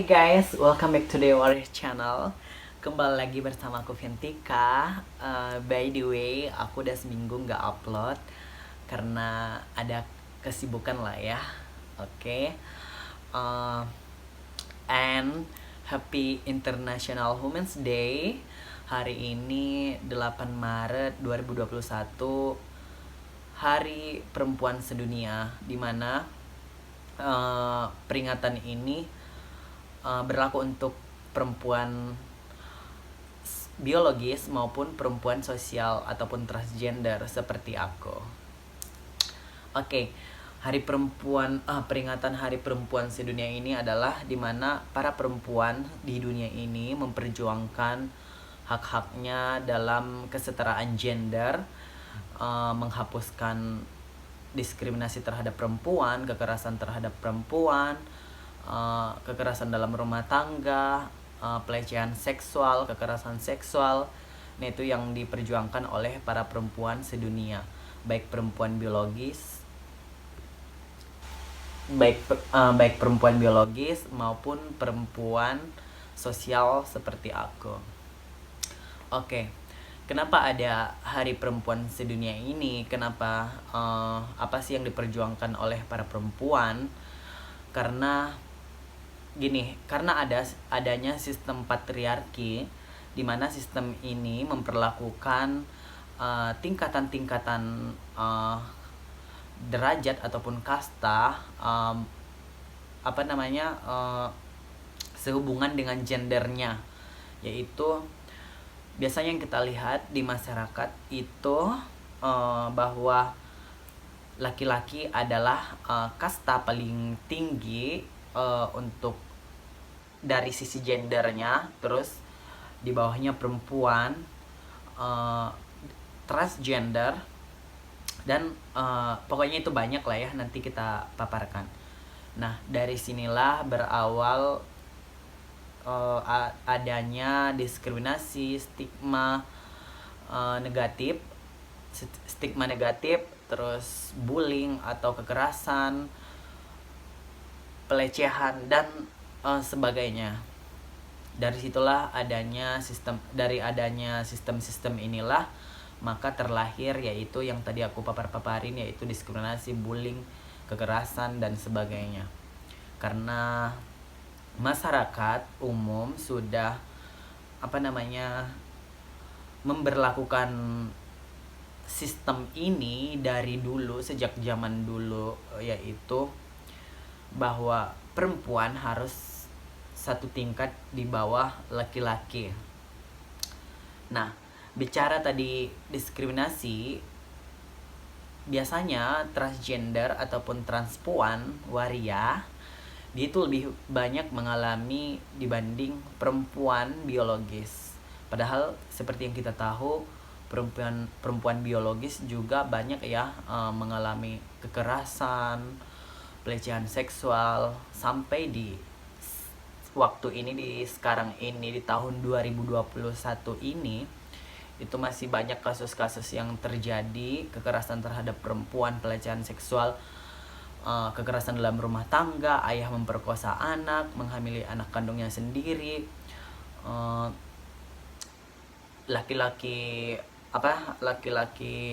Hai guys, welcome back to the Warrior Channel. Kembali lagi bersama aku Ventika. By the way, aku udah seminggu nggak upload karena ada kesibukan lah ya. Oke. And Happy International Women's Day. Hari ini 8 Maret 2021, Hari Perempuan Sedunia, dimana peringatan ini berlaku untuk perempuan biologis maupun perempuan sosial ataupun transgender seperti aku. Oke, peringatan Hari Perempuan Sedunia ini adalah dimana para perempuan di dunia ini memperjuangkan hak-haknya dalam kesetaraan gender, menghapuskan diskriminasi terhadap perempuan, kekerasan terhadap perempuan, kekerasan dalam rumah tangga, pelecehan seksual, kekerasan seksual. Nah, itu yang diperjuangkan oleh para perempuan sedunia, baik perempuan biologis, baik perempuan biologis maupun perempuan sosial seperti aku. Oke, kenapa ada Hari Perempuan Sedunia ini? Kenapa apa sih yang diperjuangkan oleh para perempuan? Karena adanya sistem patriarki, di mana sistem ini memperlakukan tingkatan-tingkatan derajat ataupun kasta, sehubungan dengan gendernya, yaitu biasanya yang kita lihat di masyarakat itu bahwa laki-laki adalah kasta paling tinggi untuk dari sisi gendernya, terus di bawahnya perempuan, transgender, dan pokoknya itu banyak lah ya, nanti kita paparkan. Nah, dari sinilah berawal adanya diskriminasi, stigma negatif, terus bullying atau kekerasan, pelecehan, dan sebagainya. Dari situlah adanya sistem inilah maka terlahir yaitu yang tadi aku paparin, yaitu diskriminasi, bullying, kekerasan, dan sebagainya. Karena masyarakat umum sudah memberlakukan sistem ini dari dulu, sejak zaman dulu, yaitu bahwa perempuan harus satu tingkat di bawah laki-laki. Nah, bicara tadi diskriminasi, biasanya transgender ataupun transpuan waria dia itu lebih banyak mengalami dibanding perempuan biologis. Padahal seperti yang kita tahu, perempuan biologis juga banyak ya mengalami kekerasan, pelecehan seksual, sampai di waktu ini, di sekarang ini, di tahun 2021 ini, itu masih banyak kasus-kasus yang terjadi, kekerasan terhadap perempuan, pelecehan seksual, kekerasan dalam rumah tangga, ayah memperkosa anak, menghamili anak kandungnya sendiri, laki-laki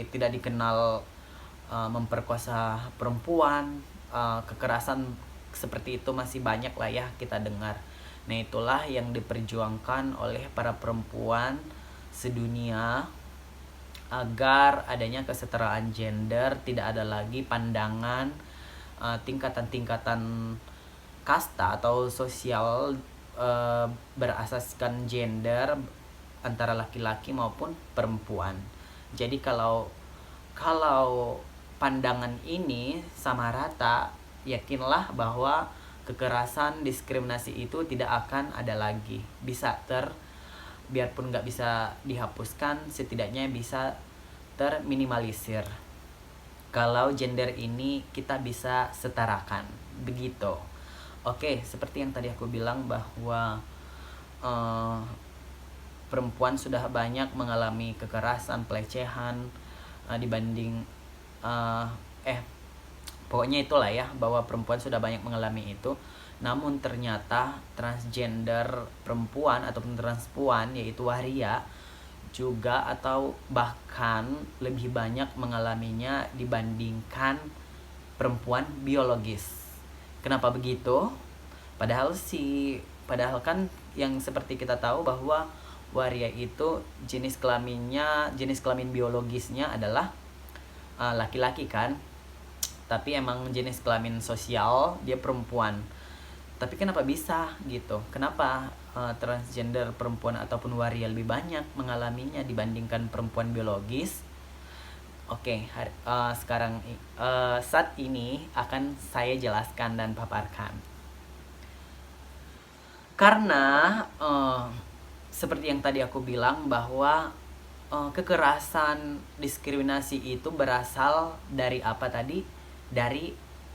tidak dikenal memperkosa perempuan, kekerasan seperti itu masih banyak lah ya kita dengar. Nah, itulah yang diperjuangkan oleh para perempuan sedunia agar adanya kesetaraan gender, tidak ada lagi pandangan tingkatan-tingkatan kasta atau sosial berasaskan gender antara laki-laki maupun perempuan. Jadi kalau pandangan ini sama rata, yakinlah bahwa kekerasan, diskriminasi itu tidak akan ada lagi. Biarpun nggak bisa dihapuskan, setidaknya bisa terminimalisir kalau gender ini kita bisa setarakan, begitu. Oke, seperti yang tadi aku bilang bahwa perempuan sudah banyak mengalami kekerasan, pelecehan dibanding Pokoknya itulah ya, bahwa perempuan sudah banyak mengalami itu. Namun ternyata transgender perempuan ataupun transpuan, yaitu waria, juga atau bahkan lebih banyak mengalaminya dibandingkan perempuan biologis. Kenapa begitu? Padahal kan yang seperti kita tahu bahwa waria itu jenis kelamin biologisnya adalah laki-laki kan, tapi emang jenis kelamin sosial dia perempuan. Tapi kenapa bisa gitu? Kenapa transgender perempuan ataupun waria lebih banyak mengalaminya dibandingkan perempuan biologis? Oke, sekarang saat ini akan saya jelaskan dan paparkan. Karena seperti yang tadi aku bilang bahwa kekerasan diskriminasi itu berasal dari apa tadi? Dari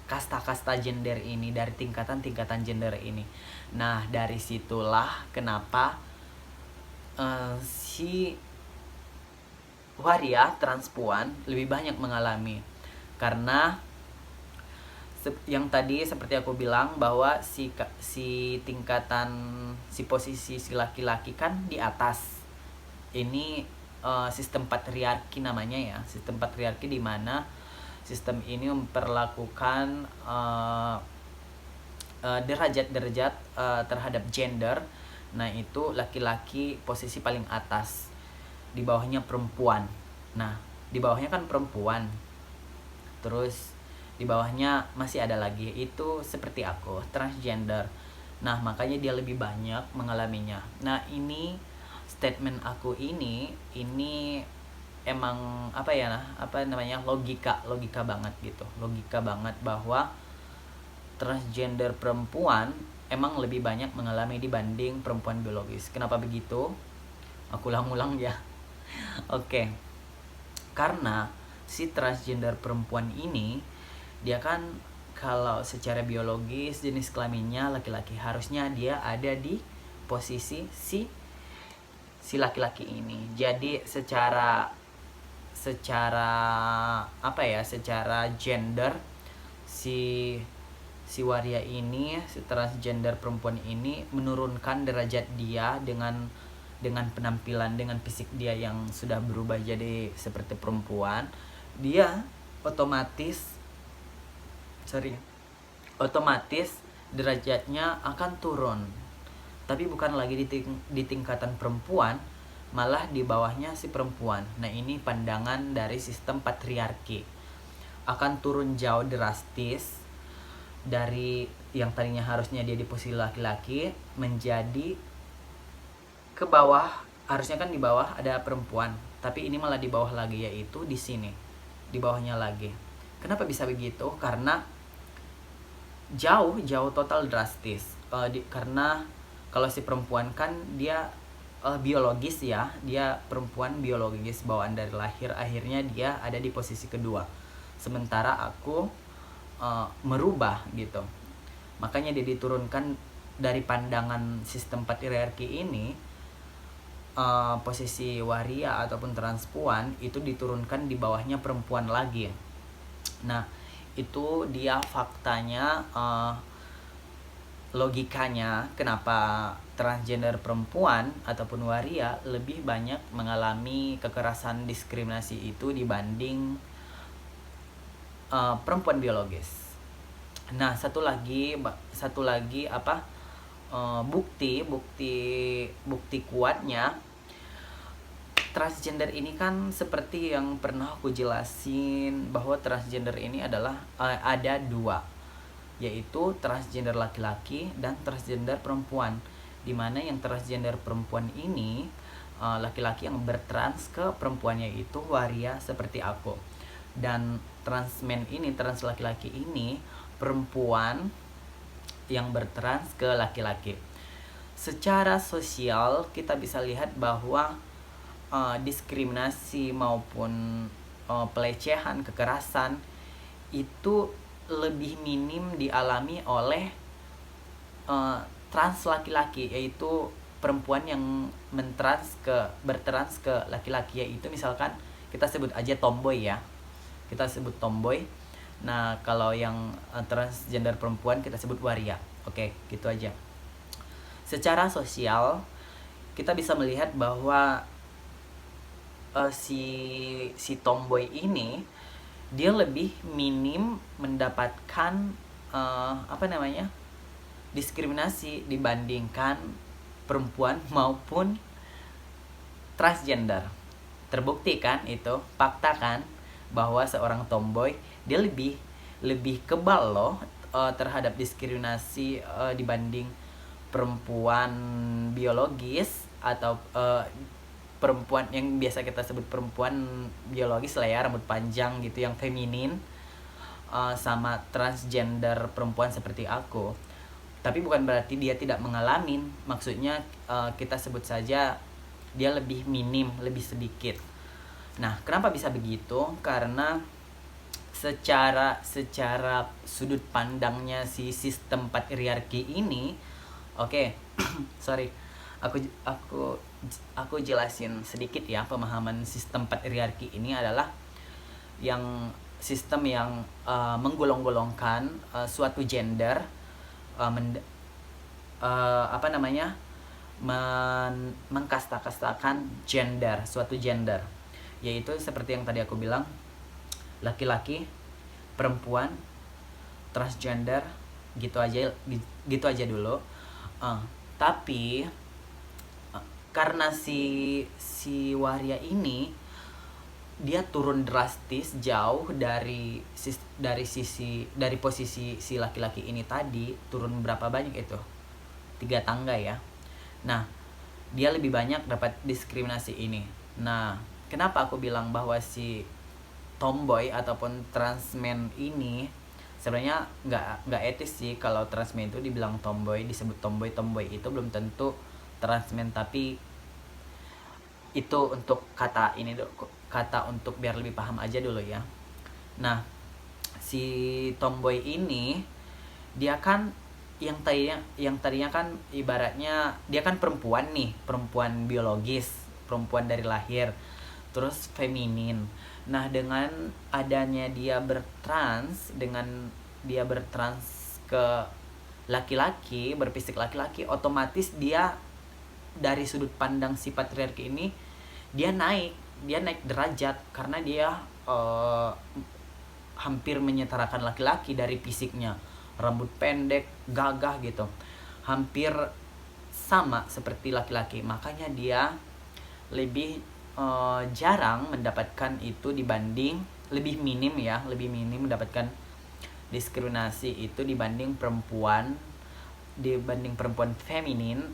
kasta-kasta gender ini, dari tingkatan-tingkatan gender ini. Nah, dari situlah kenapa si waria transpuan lebih banyak mengalami, karena yang tadi seperti aku bilang bahwa si posisi si laki-laki kan di atas. Ini sistem patriarki namanya ya, sistem patriarki di mana sistem ini memperlakukan derajat-derajat terhadap gender. Nah, itu laki-laki posisi paling atas, di bawahnya perempuan. Nah, di bawahnya kan perempuan, terus di bawahnya masih ada lagi, itu seperti aku, transgender. Nah, makanya dia lebih banyak mengalaminya. Nah, ini statement aku ini emang logika banget gitu, logika banget bahwa transgender perempuan emang lebih banyak mengalami dibanding perempuan biologis. Kenapa begitu? Aku ulang-ulang ya. Oke. Karena si transgender perempuan ini, dia kan kalau secara biologis jenis kelaminnya laki-laki, harusnya dia ada di posisi si laki-laki ini. Jadi secara gender si waria ini, si transgender perempuan ini menurunkan derajat dia dengan penampilan, dengan fisik dia yang sudah berubah jadi seperti perempuan. Dia otomatis derajatnya akan turun, tapi bukan lagi di tingkatan perempuan, malah di bawahnya si perempuan. Nah, ini pandangan dari sistem patriarki. Akan turun jauh drastis dari yang tadinya harusnya dia di posisi laki-laki menjadi ke bawah. Harusnya kan di bawah ada perempuan, tapi ini malah di bawah lagi, yaitu di sini, di bawahnya lagi. Kenapa bisa begitu? Karena jauh total drastis. Karena kalau si perempuan kan dia biologis ya, dia perempuan biologis bawaan dari lahir, akhirnya dia ada di posisi kedua. Sementara aku merubah gitu, makanya dia diturunkan dari pandangan sistem patriarki ini. Posisi waria ataupun transpuan itu diturunkan di bawahnya perempuan lagi. Nah, itu dia faktanya, logikanya kenapa transgender perempuan ataupun waria lebih banyak mengalami kekerasan diskriminasi itu dibanding perempuan biologis. Nah, satu lagi bukti kuatnya transgender ini kan seperti yang pernah aku jelasin, bahwa transgender ini adalah ada dua, yaitu transgender laki-laki dan transgender perempuan. Dimana yang transgender perempuan ini laki-laki yang bertrans ke perempuannya itu waria seperti aku, dan transmen ini, trans laki-laki ini perempuan yang bertrans ke laki-laki. Secara sosial kita bisa lihat bahwa diskriminasi maupun pelecehan, kekerasan itu lebih minim dialami oleh trans laki-laki, yaitu perempuan yang bertrans ke laki-laki, yaitu misalkan kita sebut aja tomboy ya. Kita sebut tomboy. Nah, kalau yang transgender perempuan kita sebut waria. Oke, gitu aja. Secara sosial, kita bisa melihat bahwa si tomboy ini dia lebih minim mendapatkan diskriminasi dibandingkan perempuan maupun transgender. Terbukti kan itu, fakta kan, bahwa seorang tomboy dia lebih lebih kebal loh terhadap diskriminasi dibanding perempuan biologis atau perempuan yang biasa kita sebut perempuan biologis lah ya, rambut panjang gitu yang feminin, sama transgender perempuan seperti aku. Tapi bukan berarti dia tidak mengalami, maksudnya kita sebut saja dia lebih minim, lebih sedikit. Nah, kenapa bisa begitu? Karena secara sudut pandangnya si sistem patriarki ini, oke, sorry, aku jelasin sedikit ya. Pemahaman sistem patriarki ini adalah yang sistem yang menggolong-golongkan suatu gender, mengkasta-kastakan suatu gender, yaitu seperti yang tadi aku bilang, laki-laki, perempuan, transgender, gitu aja dulu. Tapi karena si waria ini dia turun drastis jauh dari posisi si laki-laki ini tadi, turun berapa banyak itu, 3 tangga ya. Nah, dia lebih banyak dapat diskriminasi ini. Nah, kenapa aku bilang bahwa si tomboy ataupun transman ini sebenarnya nggak etis sih. Kalau transman itu dibilang tomboy, disebut tomboy itu belum tentu transman, tapi itu untuk kata untuk biar lebih paham aja dulu ya. Nah, si tomboy ini dia kan yang tadinya kan ibaratnya dia kan perempuan nih, perempuan biologis, perempuan dari lahir, terus feminin. Nah, dengan adanya dia bertrans ke laki-laki, berfisik laki-laki, otomatis dia dari sudut pandang si patriarki ini dia naik derajat, karena dia hampir menyetarakan laki-laki dari fisiknya, rambut pendek, gagah gitu, hampir sama seperti laki-laki. Makanya dia lebih jarang mendapatkan itu lebih minim mendapatkan diskriminasi itu dibanding perempuan feminin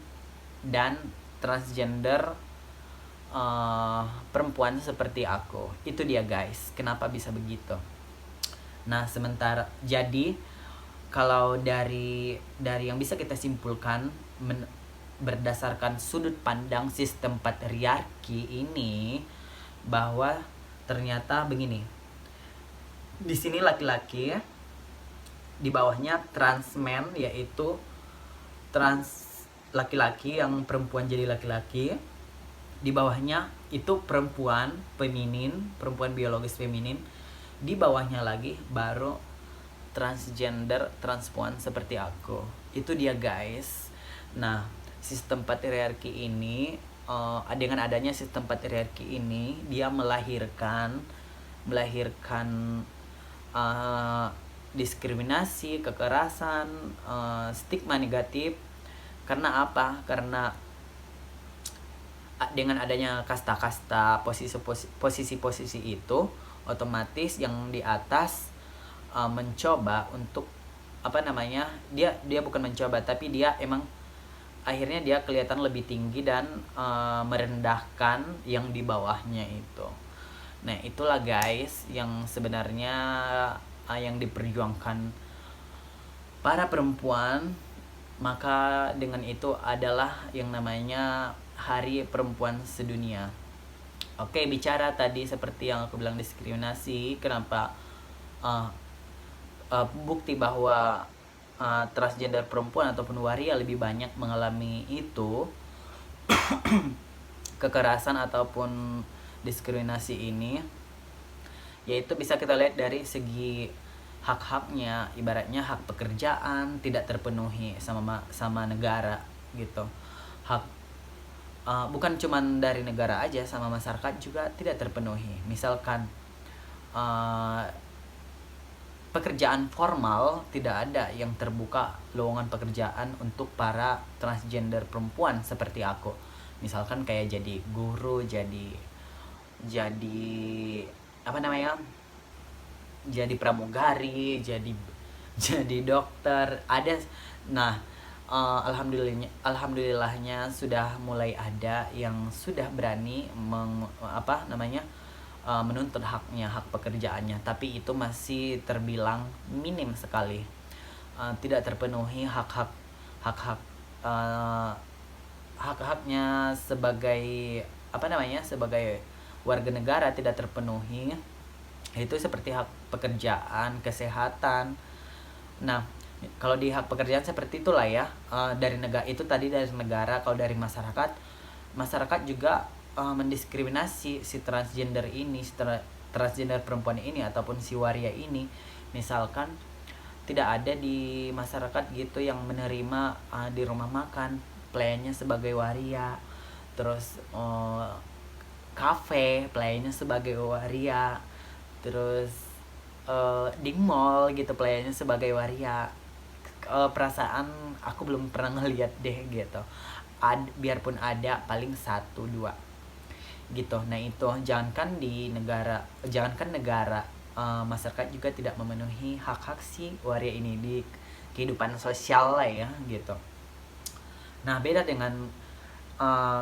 dan transgender perempuan seperti aku. Itu dia guys, kenapa bisa begitu. Nah, sementara jadi kalau dari yang bisa kita simpulkan berdasarkan sudut pandang sistem patriarki ini, bahwa ternyata begini. Di sini laki-laki, di bawahnya transman, yaitu laki-laki yang perempuan jadi laki-laki. Di bawahnya itu perempuan biologis feminin. Di bawahnya lagi baru transgender, transpuan seperti aku. Itu dia guys. Nah, sistem patriarki ini, dengan adanya sistem patriarki ini, dia melahirkan diskriminasi, kekerasan, stigma negatif. Karena apa? Karena dengan adanya kasta-kasta, posisi-posisi itu, otomatis yang di atas mencoba untuk dia bukan mencoba, tapi dia emang akhirnya dia kelihatan lebih tinggi dan merendahkan yang di bawahnya itu. Nah, itulah guys yang sebenarnya yang diperjuangkan para perempuan. Maka dengan itu adalah yang namanya Hari Perempuan Sedunia. Oke, bicara tadi seperti yang aku bilang diskriminasi, kenapa bukti bahwa transgender perempuan ataupun waria lebih banyak mengalami itu kekerasan ataupun diskriminasi ini, yaitu bisa kita lihat dari segi hak-haknya, ibaratnya hak pekerjaan tidak terpenuhi sama negara gitu. Hak bukan cuman dari negara aja, sama masyarakat juga tidak terpenuhi. Misalkan uh, pekerjaan formal tidak ada yang terbuka lowongan pekerjaan untuk para transgender perempuan seperti aku. Misalkan kayak jadi guru, jadi apa namanya, jadi pramugari, jadi dokter ada. Nah, alhamdulillahnya sudah mulai ada yang sudah berani menuntut haknya, hak pekerjaannya, tapi itu masih terbilang minim sekali. Tidak terpenuhi hak-hak uh, hak-haknya sebagai sebagai warga negara tidak terpenuhi. Itu seperti hak pekerjaan, kesehatan. Nah, kalau di hak pekerjaan seperti itulah ya, dari negara itu tadi dari negara. Kalau dari masyarakat juga mendiskriminasi si transgender ini, transgender perempuan ini ataupun si waria ini. Misalkan tidak ada di masyarakat gitu yang menerima di rumah makan pelayannya sebagai waria, terus kafe pelayannya sebagai waria, terus di mall gitu pelayannya sebagai waria. Perasaan aku belum pernah ngeliat deh gitu. Biarpun ada paling 1-2 gitu. Nah itu jangankan negara, masyarakat juga tidak memenuhi hak-hak si waria ini di kehidupan sosial lah ya gitu. Nah beda dengan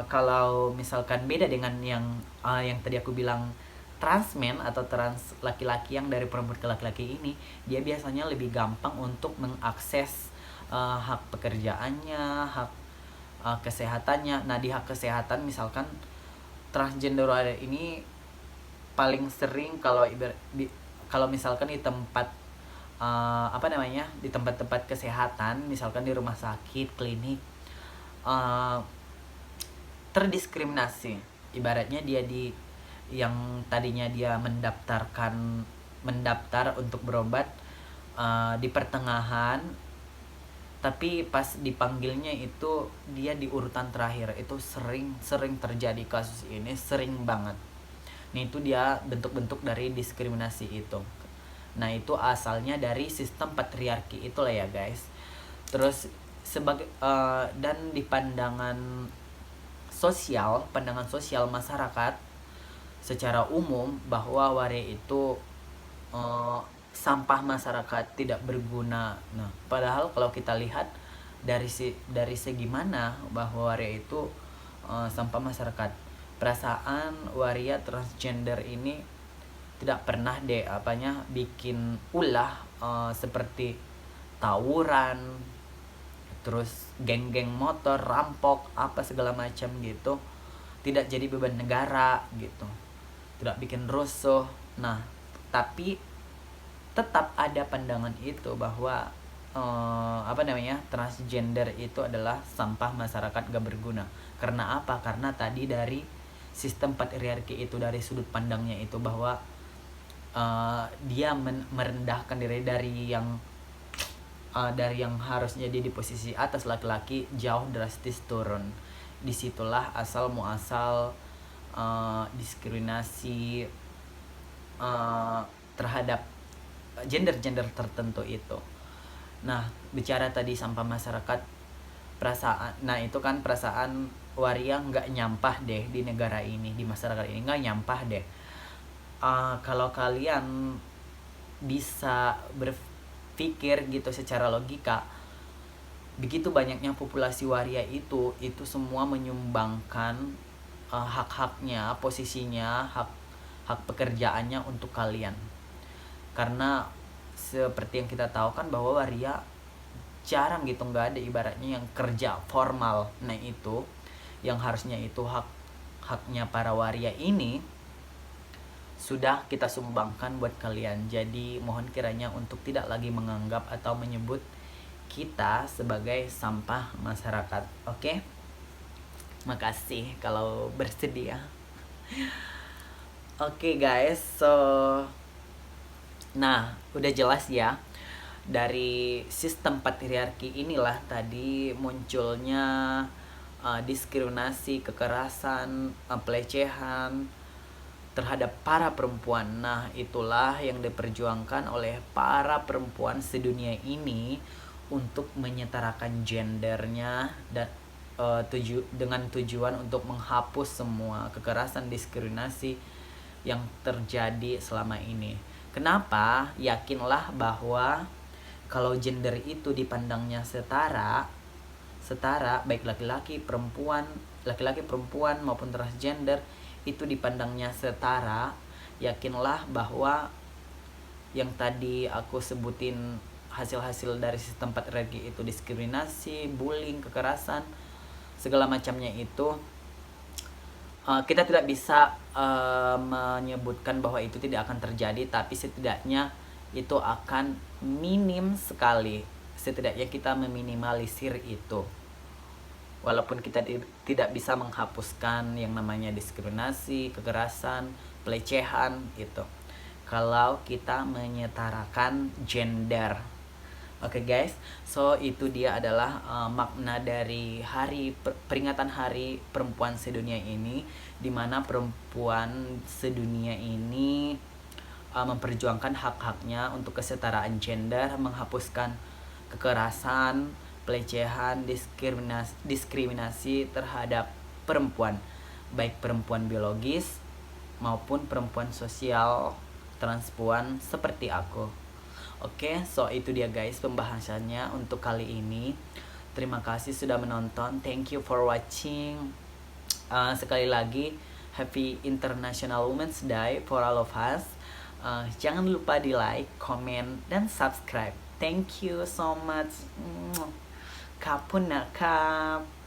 kalau misalkan beda dengan yang tadi aku bilang, transmen atau trans laki-laki yang dari perempuan ke laki-laki ini, dia biasanya lebih gampang untuk mengakses hak pekerjaannya, hak kesehatannya. Nah di hak kesehatan misalkan transgender ini paling sering kalau misalkan di tempat di tempat-tempat kesehatan, misalkan di rumah sakit, klinik, terdiskriminasi. Ibaratnya dia yang tadinya dia mendaftar untuk berobat di pertengahan, tapi pas dipanggilnya itu dia di urutan terakhir. Itu sering terjadi kasus ini, sering banget. Nah itu dia bentuk-bentuk dari diskriminasi itu. Nah itu asalnya dari sistem patriarki itulah ya guys. Terus dan di pandangan sosial masyarakat secara umum, bahwa waria itu sampah masyarakat, tidak berguna. Nah padahal kalau kita lihat dari segi mana bahwa waria itu sampah masyarakat, perasaan waria transgender ini tidak pernah bikin ulah seperti tawuran, terus geng-geng motor, rampok, apa segala macam gitu. Tidak jadi beban negara gitu, tidak bikin rusuh. Nah tapi tetap ada pandangan itu bahwa transgender itu adalah sampah masyarakat, gak berguna. Karena apa? Karena tadi dari sistem patriarki itu, dari sudut pandangnya itu, bahwa dia merendahkan diri dari yang harusnya dia di posisi atas laki-laki, jauh drastis turun. Disitulah asal muasal diskriminasi terhadap gender tertentu itu. Nah bicara tadi sampah masyarakat, perasaan, nah itu kan perasaan waria nggak nyampah deh di negara ini, di masyarakat ini nggak nyampah deh. Kalau kalian bisa berpikir gitu secara logika, begitu banyaknya populasi waria itu semua menyumbangkan hak-haknya, posisinya, hak pekerjaannya untuk kalian. Karena seperti yang kita tahu kan bahwa waria jarang gitu, nggak ada ibaratnya yang kerja formal. Nah itu yang harusnya itu haknya para waria ini sudah kita sumbangkan buat kalian. Jadi mohon kiranya untuk tidak lagi menganggap atau menyebut kita sebagai sampah masyarakat. Oke? Makasih kalau bersedia. Oke guys, so Nah, udah jelas ya, dari sistem patriarki inilah tadi munculnya diskriminasi, kekerasan, pelecehan terhadap para perempuan. Nah, itulah yang diperjuangkan oleh para perempuan sedunia ini untuk menyetarakan gendernya dan dengan tujuan untuk menghapus semua kekerasan diskriminasi yang terjadi selama ini. Kenapa? Yakinlah bahwa kalau gender itu dipandangnya setara baik laki-laki perempuan maupun transgender itu dipandangnya setara, yakinlah bahwa yang tadi aku sebutin hasil-hasil dari sistem patriarki itu, diskriminasi, bullying, kekerasan, segala macamnya itu, kita tidak bisa menyebutkan bahwa itu tidak akan terjadi, tapi setidaknya itu akan minim sekali. Setidaknya kita meminimalisir itu. Walaupun kita tidak bisa menghapuskan yang namanya diskriminasi, kekerasan, pelecehan gitu. Kalau kita menyetarakan gender. Oke guys, so itu dia adalah makna dari peringatan Hari Perempuan Sedunia ini, di mana perempuan sedunia ini memperjuangkan hak-haknya untuk kesetaraan gender, menghapuskan kekerasan, pelecehan, diskriminasi terhadap perempuan, baik perempuan biologis maupun perempuan sosial transpuan seperti aku. Oke, so itu dia guys pembahasannya untuk kali ini. Terima kasih sudah menonton. Thank you for watching. Sekali lagi, Happy International Women's Day for all of us. Jangan lupa di like, comment, dan subscribe. Thank you so much. Kapun nakap.